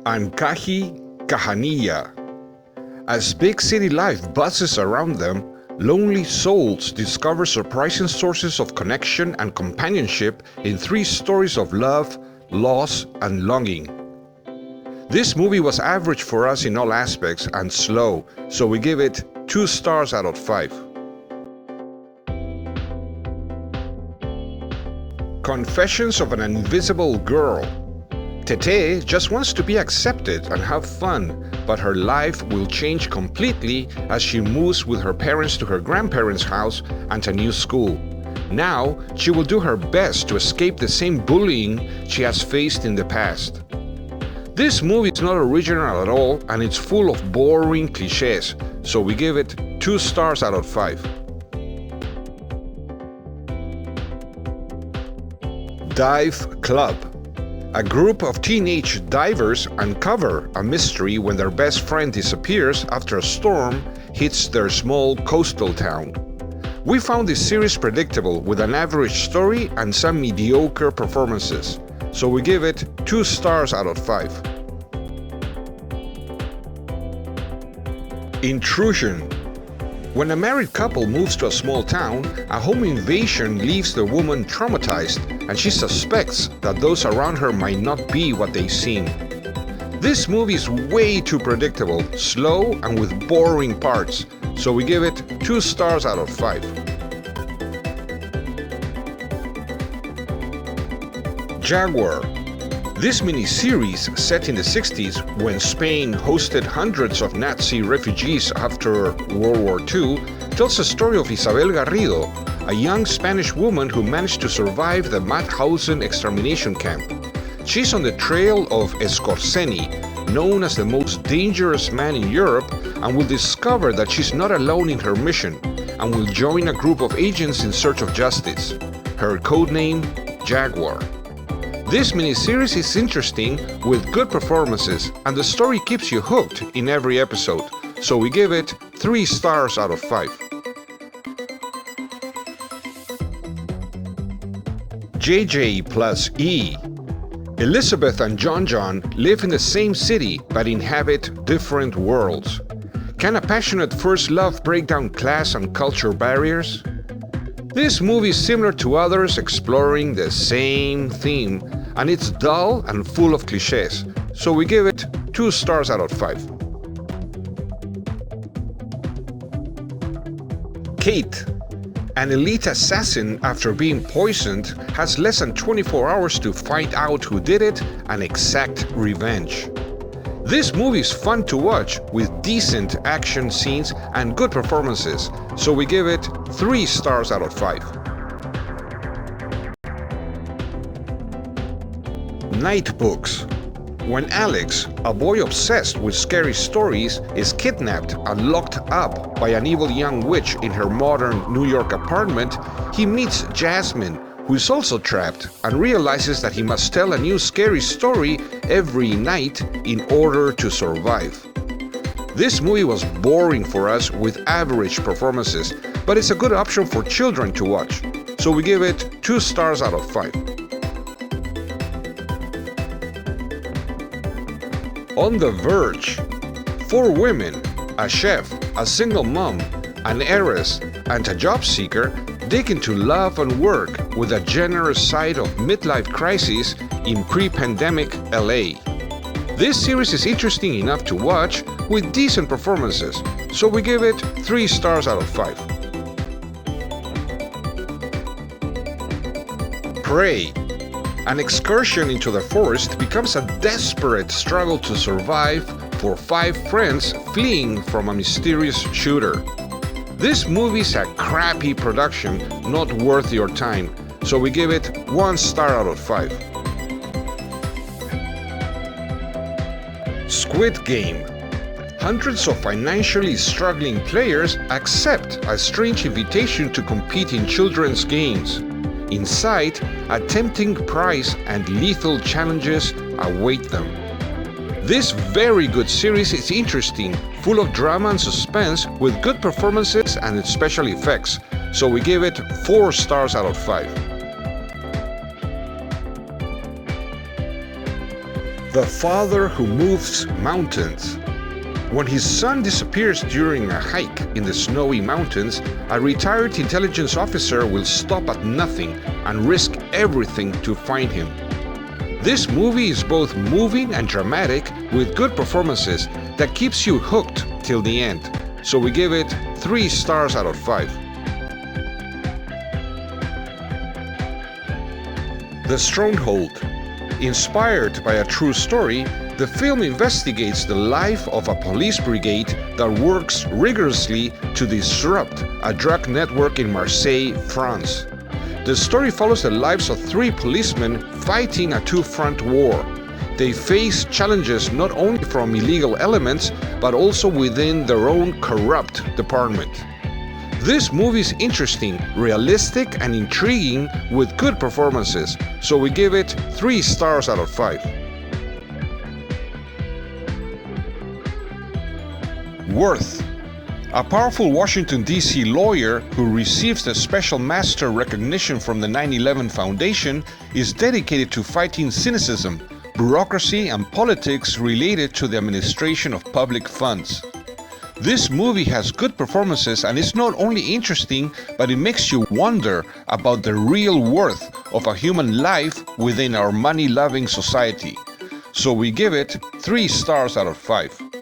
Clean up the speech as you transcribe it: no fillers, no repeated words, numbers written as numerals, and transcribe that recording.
Ankahi Kahaniya. As big city life buzzes around them, lonely souls discover surprising sources of connection and companionship in 3 stories of love, loss, and longing. This movie was average for us in all aspects and slow, so we give it 2 stars out of 5. Confessions of an Invisible Girl. Tete just wants to be accepted and have fun, but her life will change completely as she moves with her parents to her grandparents' house and a new school. Now, she will do her best to escape the same bullying she has faced in the past. This movie is not original at all and it's full of boring cliches, so we give it 2 stars out of 5. Dive Club. A group of teenage divers uncover a mystery when their best friend disappears after a storm hits their small coastal town. We found this series predictable with an average story and some mediocre performances, so we give it 2 stars out of 5. Intrusion. When a married couple moves to a small town, a home invasion leaves the woman traumatized, and she suspects that those around her might not be what they seem. This movie is way too predictable, slow, and with boring parts, so we give it 2 stars out of 5. Jaguar. This mini-series, set in the 60s when Spain hosted hundreds of Nazi refugees after World War II, tells the story of Isabel Garrido, a young Spanish woman who managed to survive the Mauthausen extermination camp. She's on the trail of Scorseni, known as the most dangerous man in Europe, and will discover that she's not alone in her mission, and will join a group of agents in search of justice. Her codename, Jaguar. This miniseries is interesting with good performances, and the story keeps you hooked in every episode, so we give it 3 stars out of 5. JJ plus E. Elizabeth and John live in the same city but inhabit different worlds. Can a passionate first love break down class and culture barriers? This movie is similar to others exploring the same theme, and it's dull and full of cliches, so we give it 2 stars out of 5. Kate. An elite assassin, after being poisoned, has less than 24 hours to find out who did it and exact revenge. This movie is fun to watch with decent action scenes and good performances, so we give it 3 stars out of 5. Night Books. When Alex, a boy obsessed with scary stories, is kidnapped and locked up by an evil young witch in her modern New York apartment, he meets Jasmine, who is also trapped, and realizes that he must tell a new scary story every night in order to survive. This movie was boring for us with average performances, but it's a good option for children to watch, so we give it 2 stars out of 5. On the Verge. 4 women, a chef, a single mom, an heiress, and a job seeker dig into love and work with a generous side of midlife crisis in pre-pandemic LA. This series is interesting enough to watch with decent performances, so we give it 3 stars out of 5. Prey. An excursion into the forest becomes a desperate struggle to survive for 5 friends fleeing from a mysterious shooter. This movie's a crappy production, not worth your time, so we give it 1 star out of 5. Squid Game. Hundreds of financially struggling players accept a strange invitation to compete in children's games. Inside, a tempting prize and lethal challenges await them. This very good series is interesting, full of drama and suspense, with good performances and special effects, so we give it 4 stars out of 5. The father who moves mountains. When his son disappears during a hike in the snowy mountains, a retired intelligence officer will stop at nothing and risk everything to find him. This movie is both moving and dramatic with good performances that keeps you hooked till the end. So we give it 3 stars out of 5. The Stronghold. Inspired by a true story, the film investigates the life of a police brigade that works rigorously to disrupt a drug network in Marseille, France. The story follows the lives of 3 policemen fighting a two-front war. They face challenges not only from illegal elements, but also within their own corrupt department. This movie is interesting, realistic, and intriguing with good performances, so we give it 3 stars out of 5. Worth. A powerful Washington, D.C. lawyer who receives the Special Master recognition from the 9/11 Foundation is dedicated to fighting cynicism, bureaucracy, and politics related to the administration of public funds. This movie has good performances and is not only interesting, but it makes you wonder about the real worth of a human life within our money-loving society. So we give it 3 stars out of 5.